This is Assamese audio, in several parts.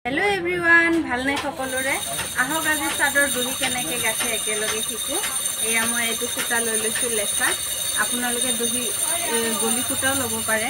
Hello everyone, ভালনে সকলোৰে আহক আজি চাদৰ দহি কেনেকৈ গাঠে একেলগে শিকো এয়া মই এটো সুতা লৈ লৈছো লেখা আপোনালোকে দহি গলি সুতাও ল'ব পাৰে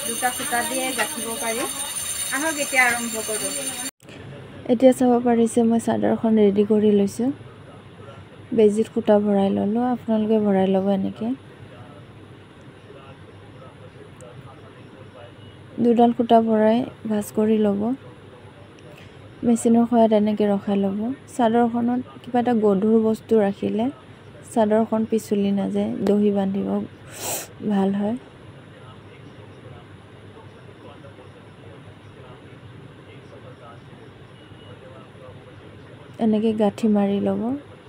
দুটা সুতা দিয়ে গাঠিব পাৰি আহক এতিয়া আৰম্ভ কৰো এতিয়া চাব পাৰিছে মই চাদৰখন ৰেডি কৰি লৈছো বেজিত সুতা ভৰাই ললো আপোনালোকে ভৰাই ল'ব এনেকৈ দুডাল খুটা ভৰাই ভাঁজ কৰি ল'ব মেচিনৰ সহায়ত এনেকৈ ৰখাই ল'ব চাদৰখনত কিবা এটা গধুৰ বস্তু ৰাখিলে চাদৰখন পিছলি নাযায় দহি বান্ধিব ভাল হয় এনেকৈ গাঁঠি মাৰি ল'ব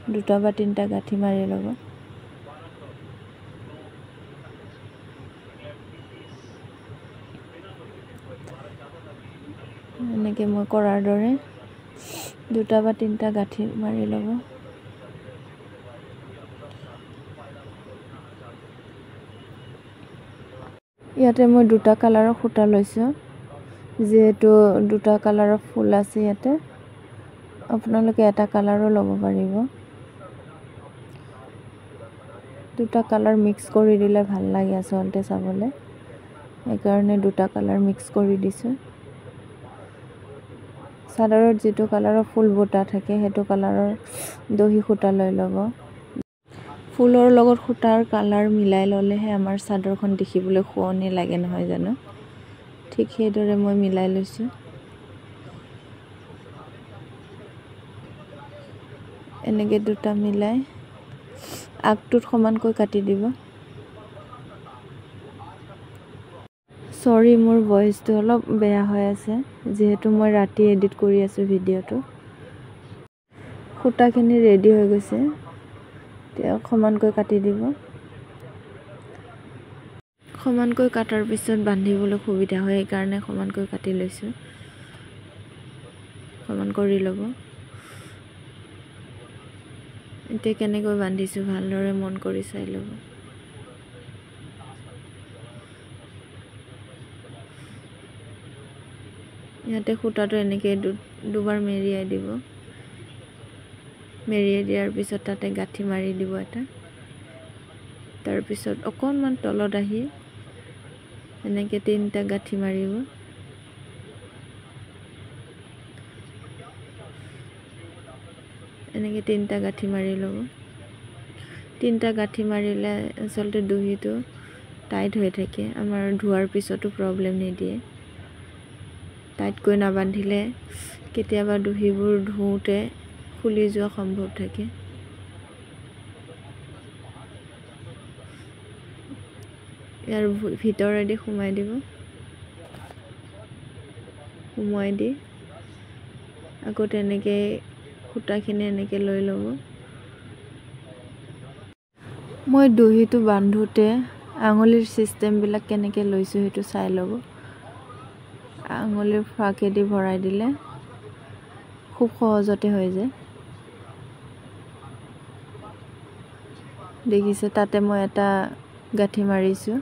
দুটা বা তিনিটা গাঁঠি মাৰি ল'ব এনেকৈ মই কৰাৰ দৰে দুটা বা তিনিটা গাঁঠি মাৰি ল'ব ইয়াতে মই দুটা কালাৰৰ সুতা লৈছো যেহেতু দুটা কালাৰৰ ফুল আছে ইয়াতে আপোনালোকে এটা কালাৰো ল'ব পাৰিব দুটা কালাৰ মিক্স কৰি দিলে ভাল লাগে আসলতে চাবলে এইকাৰণে দুটা কালাৰ মিক্স কৰি দিছো চাদৰত যেটো কালাৰৰ ফুল বুটা থাকে হেতু কালাৰৰ দহি সুতা লৈ ল'ব ফুলৰ লগত সুতাৰ কালাৰ মিলাই ললেহে আমাৰ চাদৰখন দেখিবলৈ শুৱনি লাগে নহয় জানো ঠিক সেইদৰে মই মিলাই লৈছো এনেকৈ দুটা মিলাই আগটোত সমানকৈ কাটি দিব সৰি মোৰ ভয়েসটো অলপ বেয়া হৈ আছে যেহেতু মই ৰাতি এডিট কৰি আছো ভিডিওটো খুটাখিনি ৰেডি হৈ গৈছে এতিয়া সমানকৈ কাটি দিব সমানকৈ কাটাৰ পিছত বান্ধিবলৈ সুবিধা হয় এই কাৰণে সমানকৈ কাটি লৈছো সমান কৰি ল'ব এতিয়া কেনেকৈ বান্ধিছো ভালদৰে মন কৰি চাই ল'ব ইয়াতে খুটাটো এনেকৈ দুবাৰ মেৰিয়াই দিব মেৰিয়াই দিয়াৰ পিছত তাতে গাঁঠি মাৰি দিব এটা তাৰ পিছত অকণমান তলত আহি এনেকৈ তিনিটা গাঁঠি মাৰিব এনেকৈ তিনিটা গাঁঠি মাৰি ল'ব তিনিটা গাঁঠি মাৰিলে আসলতে দহিটো টাইট হৈ থাকে আমাৰ ধোৱাৰ পিছতো প্ৰবলেম নিদিয়ে টাইটকৈ নাবান্ধিলে কেতিয়াবা দহিবোৰ ধুওতে খুলি যোৱা সম্ভৱ থাকে ইয়াৰ ভিতৰেদি সোমাই দিব সোমাই দি আকৌ তেনেকৈ খুটাখিনি এনেকৈ লৈ ল'ব মই দহিটো বান্ধোতে আঙুলিৰ সিস্টেমবিলাক কেনেকৈ লৈছো হেতু চাই ল'ব আঙুলিৰ ফাকেদি ভৰাই দিলে খুব সহজতে হৈ যায় দেখিছে তাতে মই এটা গাঁঠি মাৰিছো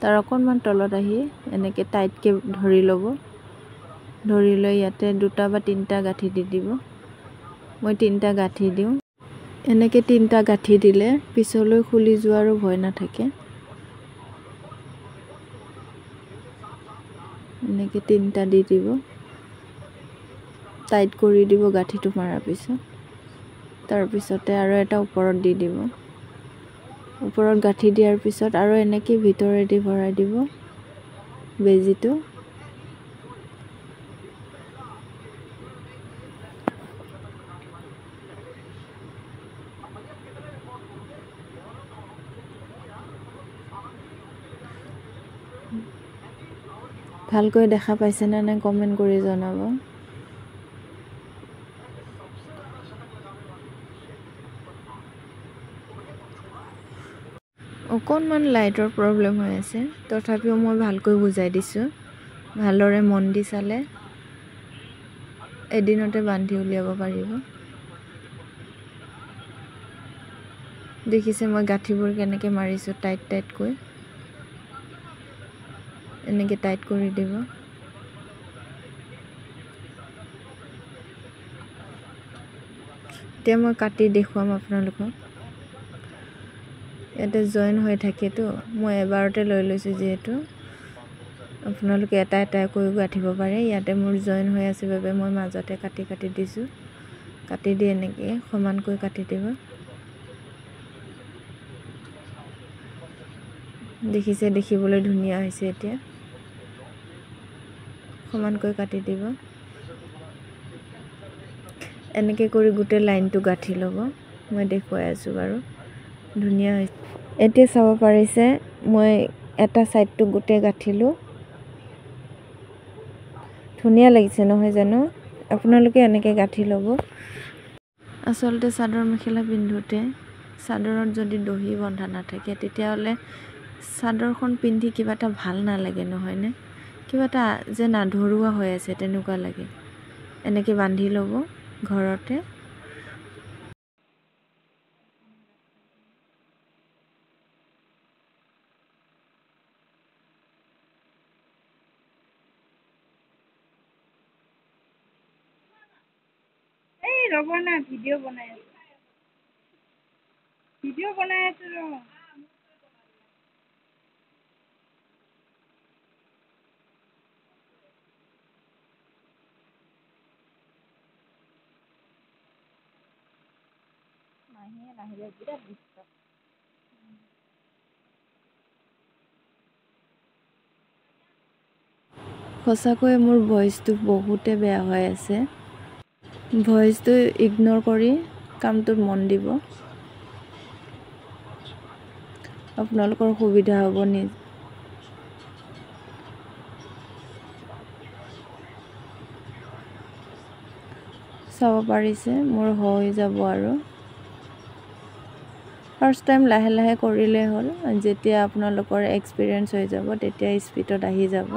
তাৰ অকণমান তলত আহি এনেকৈ টাইটকৈ ধৰি ল'ব ধৰি লৈ ইয়াতে দুটা বা তিনিটা গাঁঠি দি দিব মই তিনিটা গাঁঠি দিওঁ এনেকৈ তিনিটা গাঁঠি দিলে পিছলৈ খুলি যোৱাৰো ভয় নাথাকে এনেকৈ তিনিটা দি দিব টাইট কৰি দিব গাঁঠিটো মাৰাৰ পিছত তাৰ পিছতে আৰু এটা ওপৰত দি দিব ওপৰত গাঁঠি দিয়াৰ পিছত আৰু এনেকৈ ভিতৰেদি ভৰাই দিব বেজিটো ভালকৈ দেখা পাইছে না নাই কমেন্ট কৰি জনাব অকণমান লাইটৰ প্ৰবলেম হৈ আছে তথাপিও মই ভালকৈ বুজাই দিছো ভালদৰে মন দি চালে এদিনতে বান্ধি উলিয়াব পাৰিব দেখিছে মই গাঁঠিবোৰ কেনেকৈ মাৰিছো টাইটকৈ এনেকৈ টাইট কৰি দিব এতিয়া মই কাটি দেখুৱাম আপোনালোকক ইয়াতে জইন হৈ থাকেতো মই এবাৰতে লৈ লৈছোঁ যিহেতু আপোনালোকে এটা এটা কৰি গাঁঠিব পাৰে ইয়াতে মোৰ জইন হৈ আছে বাবে মই মাজতে কাটি কাটি দিছোঁ কাটি দি এনেকৈ সমানকৈ কাটি দিব দেখিছে দেখিবলৈ ধুনীয়া হৈছে এতিয়া সমানকৈ কাটি দিব এনেকৈ কৰি গোটেই লাইনটো গাঁঠি ল'ব মই দেখুৱাই আছোঁ বাৰু ধুনীয়া হৈছে এতিয়া চাব পাৰিছে মই এটা সাইডটো গোটেই গাঁঠিলোঁ ধুনীয়া লাগিছে নহয় জানো আপোনালোকে এনেকৈ গাঁঠি ল'ব আচলতে চাদৰ মেখেলা পিন্ধোতে চাদৰত যদি দহি বন্ধা নাথাকে তেতিয়াহ'লে চাদৰখন পিন্ধি কিবা এটা ভাল নালাগে নহয়নে কিবা এটা যেন আধৰুৱা হৈ আছে তেনেকুৱা লাগে এনেকৈ বান্ধি ল'ব ঘৰতে এই ৰ'ব না ভিডিঅ' বনাই আছো ৰ নাহিলে বিৰাট ডিষ্টাৰ্ব সঁচাকৈ মোৰ ভইচটো বহুতে বেয়া হৈ আছে ভইচটো ইগনৰ কৰি কামটোত মন দিব আপোনালোকৰ সুবিধা হ'ব নি চাব পাৰিছে মোৰ হৈ যাব আৰু ফাৰ্ষ্ট টাইম লাহে লাহে কৰিলে হ'ল যেতিয়া আপোনালোকৰ এক্সপিৰিয়েন্স হৈ যাব তেতিয়া স্পিডত আহি যাব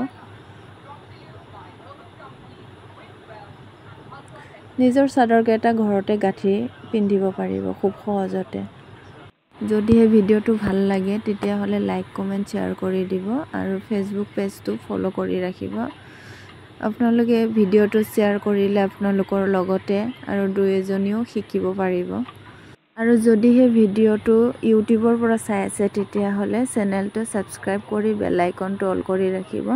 নিজৰ চাদৰকেইটা ঘৰতে গাঁঠি পিন্ধিব পাৰিব খুব সহজতে যদিহে ভিডিঅ'টো ভাল লাগে তেতিয়াহ'লে লাইক কমেন্ট শ্বেয়াৰ কৰি দিব আৰু ফেচবুক পেজটো ফলো কৰি ৰাখিব আপোনালোকে ভিডিঅ'টো শ্বেয়াৰ কৰিলে আপোনালোকৰ লগতে আৰু দুই এজনীও শিকিব পাৰিব আৰু যদিহে ভিডিঅ'টো ইউটিউবৰ পৰা চাই আছে তেতিয়াহ'লে চেনেলটো সাবস্ক্ৰাইব কৰি বেল আইকনটো অল কৰি ৰাখিব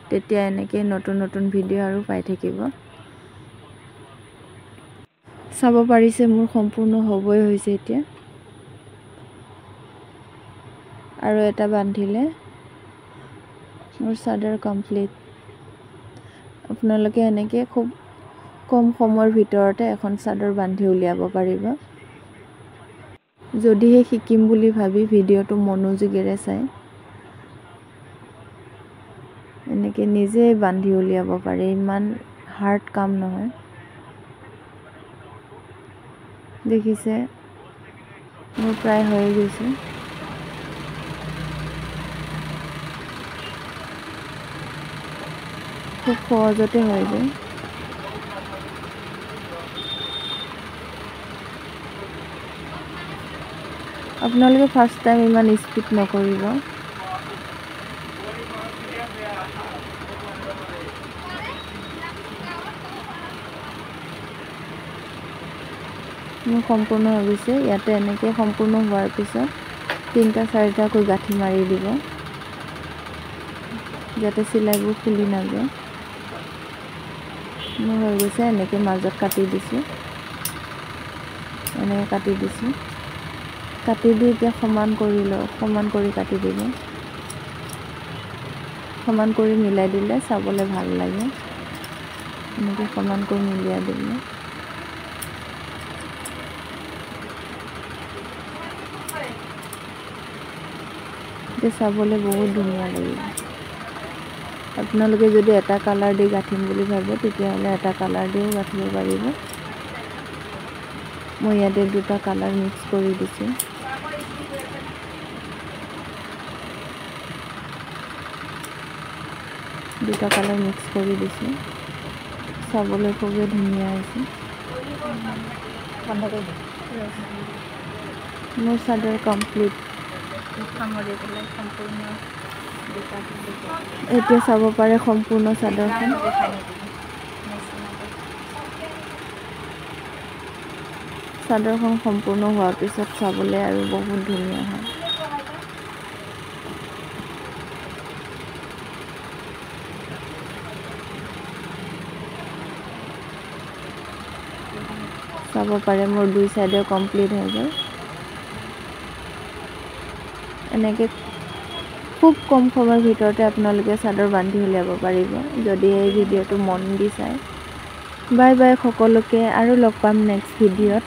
তেতিয়া এনেকৈ নতুন নতুন ভিডিঅ' আৰু পাই থাকিব চাব পাৰিছে মোৰ সম্পূৰ্ণ হ'বই হৈছে এতিয়া আৰু এটা বান্ধিলে মোৰ চাদৰ কমপ্লিট আপোনালোকে এনেকৈ খুব কম সময়ৰ ভিতৰতে এখন চাদৰ বান্ধি উলিয়াব পাৰিব যদিহে শিকিম বুলি ভাবি ভিডিঅ'টো মনোযোগেৰে চাই এনেকৈ নিজে বান্ধি উলিয়াব পাৰে ইমান হাৰ্ড কাম নহয় দেখিছে মোৰ প্ৰায় হৈ গৈছে খুব সহজতে হৈ যায় আপোনালোকে ফাৰ্ষ্ট টাইম ইমান স্পিড নকৰিব মোৰ সম্পূৰ্ণ হৈ গৈছে ইয়াতে এনেকৈ সম্পূৰ্ণ হোৱাৰ পিছত 3টা 4টাকৈ গাঁঠি মাৰি দিব যাতে চিলাইবোৰ খুলি নাযায় মোৰ হৈ গৈছে এনেকৈ মাজত কাটি দিছোঁ এনেকৈ কাটি দিছোঁ কাটি দি এতিয়া সমান কৰি লওঁ সমান কৰি কাটি দিব সমান কৰি মিলাই দিলে চাবলৈ ভাল লাগে এনেকৈ সমান কৰি মিলাই দিলে চাবলৈ বহুত ধুনীয়া লাগিব আপোনালোকে যদি এটা কালাৰ দি গাঁঠিম বুলি ভাবে তেতিয়াহ'লে এটা কালাৰ দিও গাঁঠিব পাৰিব মই ইয়াতে 2টা কালাৰ মিক্স কৰি দিছোঁ দুটা কালাৰ মিক্স কৰি দিছোঁ চাবলৈ খুবেই ধুনীয়া হৈছে মোৰ চাদৰ কমপ্লিট এতিয়া চাব পাৰে সম্পূৰ্ণ চাদৰখন চাদৰখন সম্পূৰ্ণ হোৱাৰ পিছত চাবলৈ আৰু বহুত ধুনীয়া হয়। চাব পাৰে মোৰ 2 চাইডে কমপ্লিট হৈ গ'ল। এনেকৈ খুব কম সময়ৰ ভিতৰতে আপোনালোকে চাদৰ বান্ধি উলিয়াব পাৰিব যদি এই ভিডিঅ'টো মন দি চায়। বাই বাই সকলোকে, আৰু লগ পাম নেক্সট ভিডিঅ'ত।